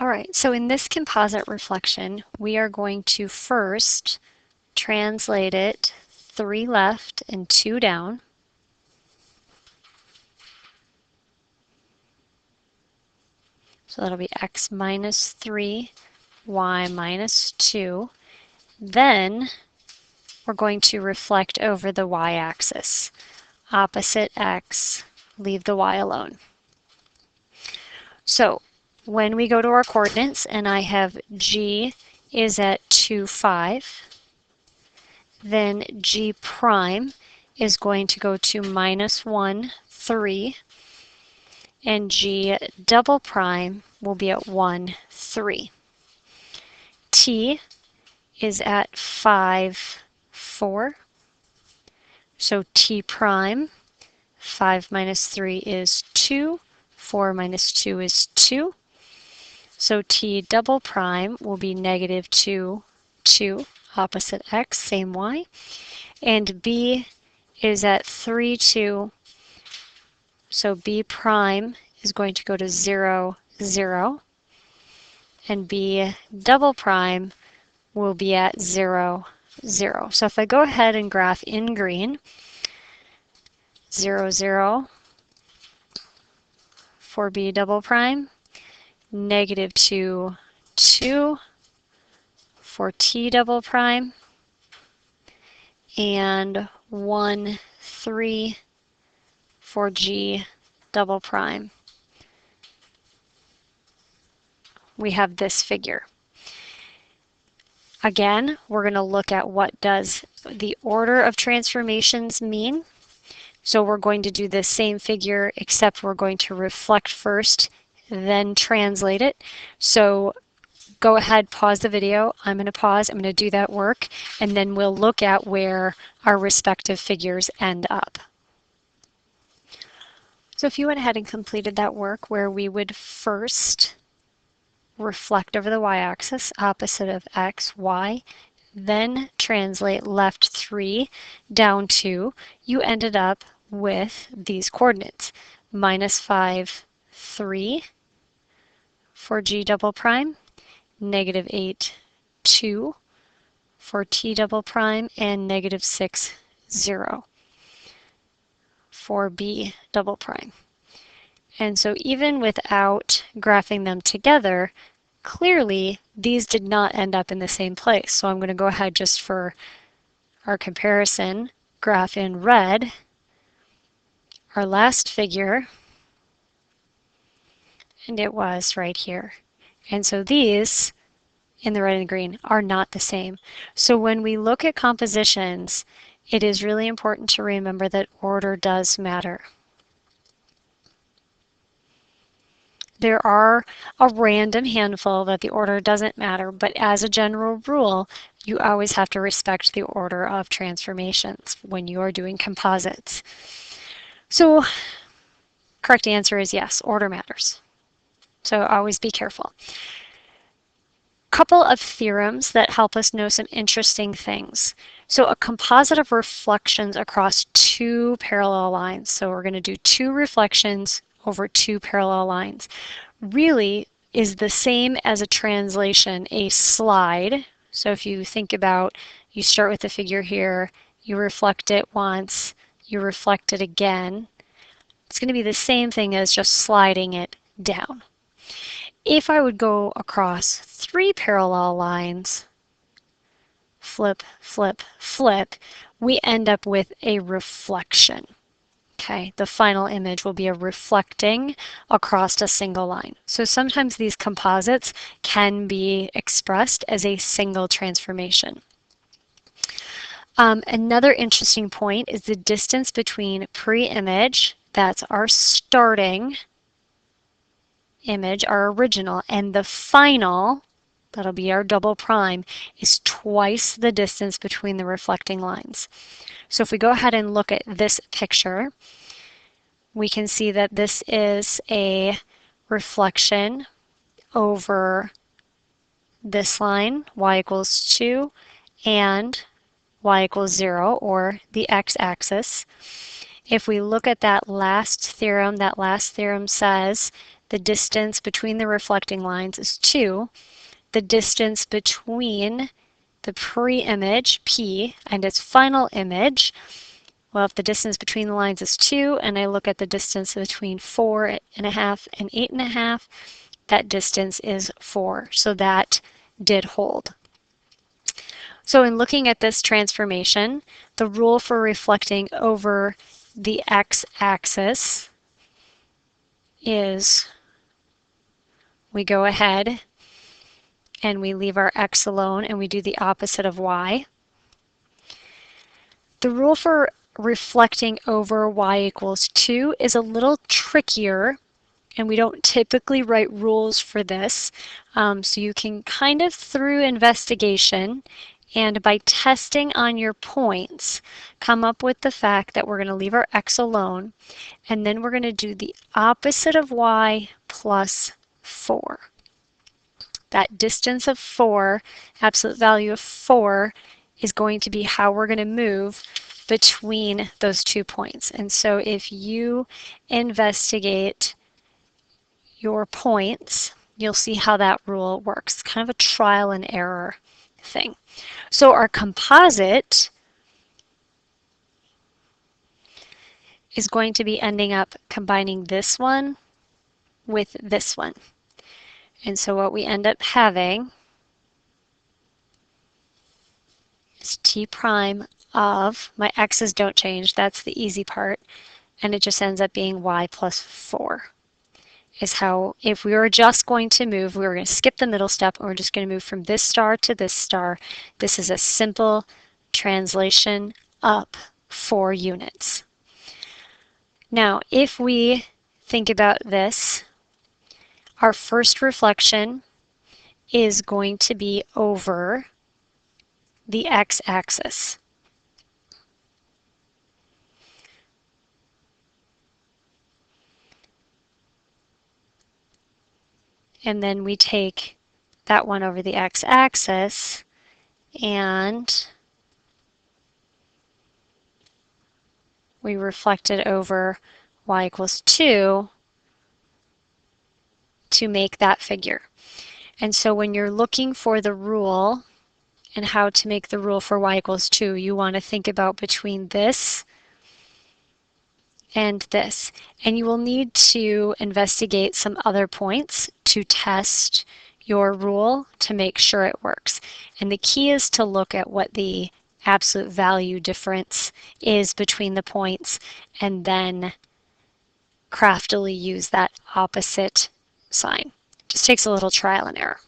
All right, so in this composite reflection, we are going to first translate it 3 left and 2 down. So that'll be x minus 3, y minus 2. Then we're going to reflect over the y-axis. Opposite x, leave the y alone. So when we go to our coordinates and I have g is at 2, 5, then g prime is going to go to minus 1, 3, and g double prime will be at 1, 3. T is at 5, 4. So t prime, 5 minus 3 is 2, 4 minus 2 is 2. So t double prime will be negative 2, 2, opposite x, same y. And b is at 3, 2. So b prime is going to go to 0, 0. And b double prime will be at 0, 0. So if I go ahead and graph in green, 0, 0 for b double prime, negative 2, 2 for t double prime, and 1, 3 for g double prime. We have this figure. Again, we're going to look at what does the order of transformations mean. So we're going to do the same figure, except we're going to reflect first, then translate it. So go ahead, pause the video. I'm going to pause. I'm going to do that work, and then we'll look at where our respective figures end up. So if you went ahead and completed that work where we would first reflect over the y-axis, opposite of x, y, then translate left 3 down 2, you ended up with these coordinates. Minus 5, 3 for g double prime, negative 8, 2 for t double prime, and negative 6, 0 for b double prime. And so even without graphing them together, clearly these did not end up in the same place. So I'm going to go ahead just for our comparison, graph in red our last figure, and it was right here. And so these in the red and the green are not the same. So when we look at compositions, it is really important to remember that order does matter. There are a random handful that the order doesn't matter, but as a general rule, you always have to respect the order of transformations when you are doing composites. So, correct answer is yes, order matters. So always be careful. Couple of theorems that help us know some interesting things. So a composite of reflections across 2 parallel lines. So we're going to do 2 reflections over 2 parallel lines. Really is the same as a translation, a slide. So if you think about, you start with the figure here, you reflect it once, you reflect it again. It's going to be the same thing as just sliding it down. If I would go across 3 parallel lines, flip, flip, flip, we end up with a reflection. Okay, the final image will be a reflecting across a single line. So sometimes these composites can be expressed as a single transformation. Another interesting point is the distance between pre-image, that's our starting image, our original, and the final, that'll be our double prime, is twice the distance between the reflecting lines. So if we go ahead and look at this picture, we can see that this is a reflection over this line, y equals 2, and y equals 0, or the x-axis. If we look at that last theorem says the distance between the reflecting lines is 2. The distance between the pre-image, P, and its final image, well, if the distance between the lines is 2, and I look at the distance between 4.5 and 8.5, that distance is 4. So that did hold. So in looking at this transformation, the rule for reflecting over the x-axis is we go ahead and we leave our x alone and we do the opposite of y. The rule for reflecting over y equals 2 is a little trickier, and we don't typically write rules for this. So you can kind of, through investigation and by testing on your points, come up with the fact that we're going to leave our x alone, and then we're going to do the opposite of y plus 4. That distance of 4, absolute value of 4, is going to be how we're going to move between those 2 points. And so if you investigate your points, you'll see how that rule works. It's kind of a trial and error thing. So our composite is going to be ending up combining this one with this one. And so what we end up having is T prime of, my x's don't change, that's the easy part, and it just ends up being y plus 4. Is how, if we were just going to move, we were going to skip the middle step and we're just going to move from this star to this star. This is a simple translation up 4 units. Now, if we think about this, our first reflection is going to be over the x-axis. And then we take that one over the x-axis and we reflect it over y equals 2 to make that figure. And so when you're looking for the rule and how to make the rule for y equals 2, you want to think about between this and this. And you will need to investigate some other points to test your rule to make sure it works. And the key is to look at what the absolute value difference is between the points and then craftily use that opposite sign. Just takes a little trial and error.